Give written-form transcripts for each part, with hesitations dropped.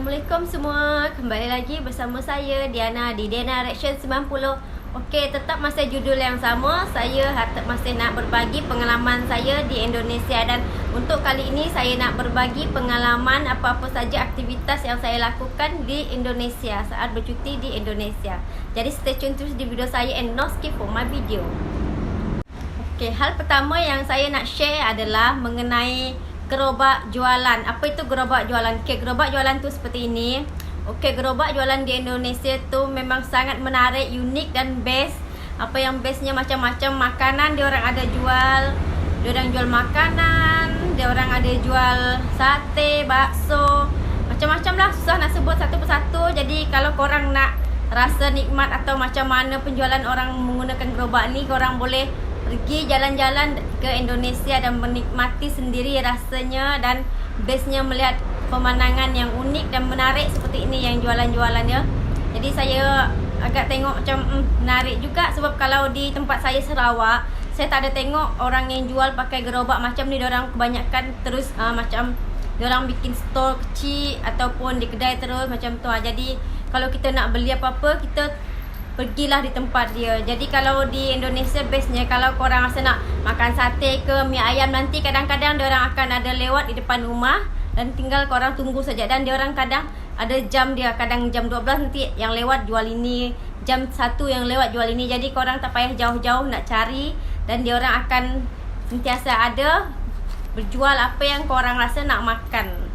Assalamualaikum semua. Kembali lagi bersama saya Diana di Diana Reaction 90. Okey, tetap masih judul yang sama. Saya masih nak berbagi pengalaman saya di Indonesia. Dan untuk kali ini saya nak berbagi pengalaman apa-apa saja aktivitas yang saya lakukan di Indonesia saat bercuti di Indonesia. Jadi stay tune terus di video saya and no skip for my video. Okey, hal pertama yang saya nak share adalah mengenai gerobak jualan. Apa itu gerobak jualan? Okey, gerobak jualan tu seperti ini. Okey, gerobak jualan di Indonesia tu memang sangat menarik, unik dan best. Apa yang bestnya macam-macam makanan dia orang ada jual. Dia orang jual makanan, dia orang ada jual sate, bakso, macam-macam lah, susah nak sebut satu persatu. Jadi kalau korang nak rasa nikmat atau macam mana penjualan orang menggunakan gerobak ni, korang boleh pergi jalan-jalan ke Indonesia dan menikmati sendiri rasanya dan bestnya melihat pemandangan yang unik dan menarik seperti ini yang jualan-jualan ya. Jadi saya agak tengok macam menarik juga, sebab kalau di tempat saya Sarawak, saya tak ada tengok orang yang jual pakai gerobak macam ni. Diorang kebanyakan terus macam diorang bikin store kecil ataupun di kedai terus macam tu. Jadi kalau kita nak beli apa-apa, kita pergilah di tempat dia. Jadi kalau di Indonesia bestnya, kalau korang rasa nak makan sate ke mi ayam, nanti kadang-kadang diorang akan ada lewat di depan rumah dan tinggal korang tunggu saja. Dan diorang kadang ada jam dia, kadang jam 12 nanti yang lewat jual ini, jam 1 yang lewat jual ini. Jadi korang tak payah jauh-jauh nak cari, dan diorang akan sentiasa ada berjual apa yang korang rasa nak makan.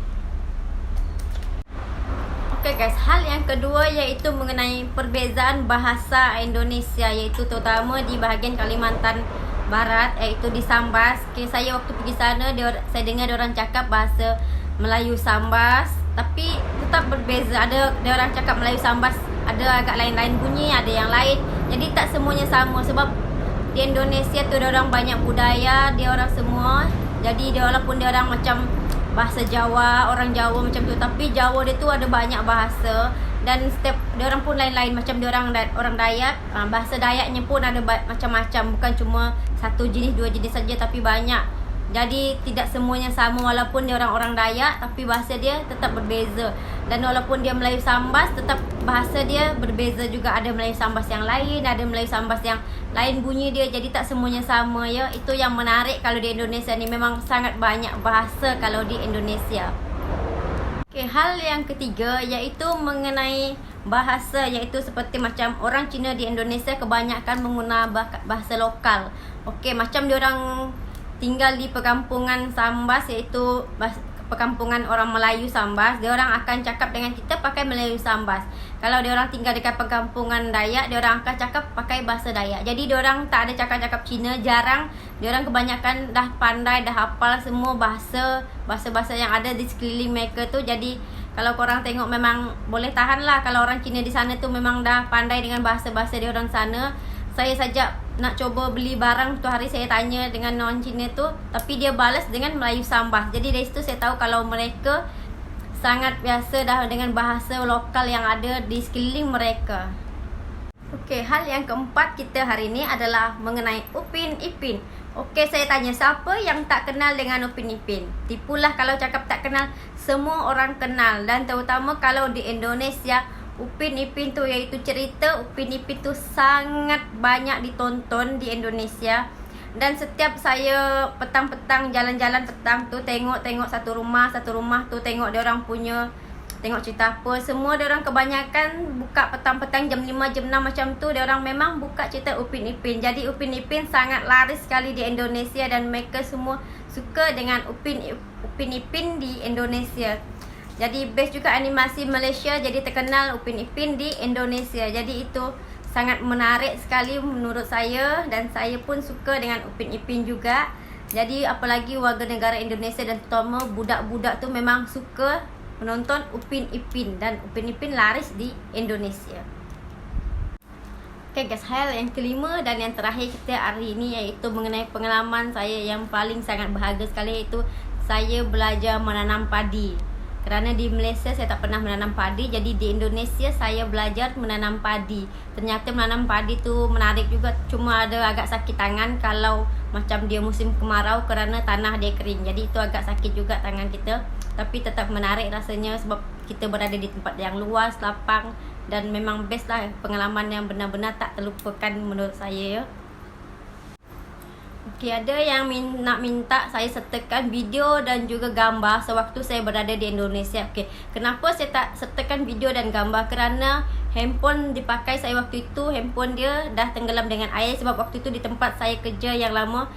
Okay guys, hal yang kedua iaitu mengenai perbezaan bahasa Indonesia, iaitu terutama di bahagian Kalimantan Barat, iaitu di Sambas. Okay, saya waktu pergi sana, saya dengar diorang cakap bahasa Melayu Sambas, tapi tetap berbeza. Ada diorang cakap Melayu Sambas, ada agak lain-lain bunyi, ada yang lain. Jadi tak semuanya sama, sebab di Indonesia tu diorang banyak budaya, diorang semua. Jadi walaupun diorang macam bahasa Jawa, orang Jawa macam tu, tapi Jawa dia tu ada banyak bahasa, dan setiap diorang pun lain-lain. Macam diorang orang Dayak, bahasa Dayaknya pun ada macam-macam, bukan cuma satu jenis, dua jenis saja, tapi banyak. Jadi tidak semuanya sama, walaupun dia orang Dayak, tapi bahasa dia tetap berbeza. Dan walaupun dia Melayu Sambas, tetap bahasa dia berbeza juga. Ada Melayu Sambas yang lain, ada Melayu Sambas yang lain bunyi dia. Jadi tak semuanya sama ya. Itu yang menarik kalau di Indonesia ni, memang sangat banyak bahasa kalau di Indonesia. Okay, hal yang ketiga iaitu mengenai bahasa, iaitu seperti macam orang Cina di Indonesia kebanyakan menggunakan bahasa lokal. Okay, macam diorang tinggal di perkampungan Sambas, iaitu perkampungan orang Melayu Sambas, diorang akan cakap dengan kita pakai Melayu Sambas. Kalau diorang tinggal dekat perkampungan Dayak, diorang akan cakap pakai bahasa Dayak. Jadi diorang tak ada cakap-cakap Cina, jarang. Diorang kebanyakan dah pandai, dah hafal semua bahasa-bahasa yang ada di sekeliling mereka tu. Jadi kalau korang tengok, memang boleh tahan lah. Kalau orang Cina di sana tu memang dah pandai dengan bahasa-bahasa diorang sana. Saya saja nak coba beli barang tu hari, saya tanya dengan non Cina tu, tapi dia balas dengan Melayu Sambas. Jadi dari situ saya tahu kalau mereka sangat biasa dah dengan bahasa lokal yang ada di sekeliling mereka. Okey, hal yang keempat kita hari ini adalah mengenai Upin Ipin. Okey, saya tanya siapa yang tak kenal dengan Upin Ipin? Tipulah kalau cakap tak kenal, semua orang kenal. Dan terutama kalau di Indonesia, Upin Ipin tu, iaitu cerita Upin Ipin tu sangat banyak ditonton di Indonesia. Dan setiap saya petang-petang jalan-jalan petang tu, tengok satu rumah tu, tengok dia orang punya, tengok cerita apa, semua dia orang kebanyakan buka petang-petang jam 5, jam 6 macam tu, dia orang memang buka cerita Upin Ipin. Jadi Upin Ipin sangat laris sekali di Indonesia, dan mereka semua suka dengan Upin Ipin di Indonesia. Jadi best juga animasi Malaysia, jadi terkenal Upin Ipin di Indonesia. Jadi itu sangat menarik sekali menurut saya, dan saya pun suka dengan Upin Ipin juga. Jadi apalagi warga negara Indonesia dan terutama budak-budak tu memang suka menonton Upin Ipin, dan Upin Ipin laris di Indonesia. Okay guys, hal yang kelima dan yang terakhir kita hari ini iaitu mengenai pengalaman saya yang paling sangat berharga sekali, iaitu saya belajar menanam padi. Kerana di Malaysia saya tak pernah menanam padi, jadi di Indonesia saya belajar menanam padi. Ternyata menanam padi tu menarik juga, cuma ada agak sakit tangan kalau macam dia musim kemarau kerana tanah dia kering. Jadi itu agak sakit juga tangan kita, tapi tetap menarik rasanya, sebab kita berada di tempat yang luas, lapang, dan memang best lah, pengalaman yang benar-benar tak terlupakan menurut saya ya. Okay, ada yang nak minta saya sertakan video dan juga gambar sewaktu saya berada di Indonesia. Okay, kenapa saya tak sertakan video dan gambar? Kerana handphone dipakai saya waktu itu, handphone dia dah tenggelam dengan air. Sebab waktu itu di tempat saya kerja yang lama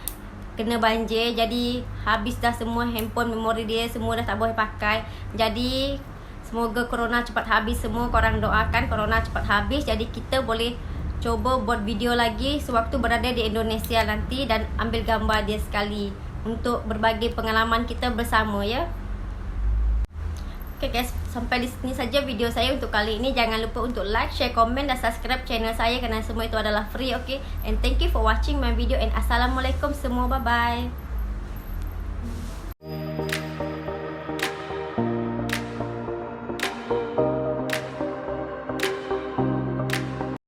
kena banjir, jadi habis dah semua handphone, memori dia semua dah tak boleh pakai. Jadi semoga corona cepat habis semua. Korang doakan corona cepat habis, jadi kita boleh coba buat video lagi sewaktu berada di Indonesia nanti dan ambil gambar dia sekali untuk berbagi pengalaman kita bersama ya. Okay guys, sampai di sini saja video saya untuk kali ini. Jangan lupa untuk like, share, komen dan subscribe channel saya kerana semua itu adalah free. Okay, and thank you for watching my video and assalamualaikum semua, bye bye.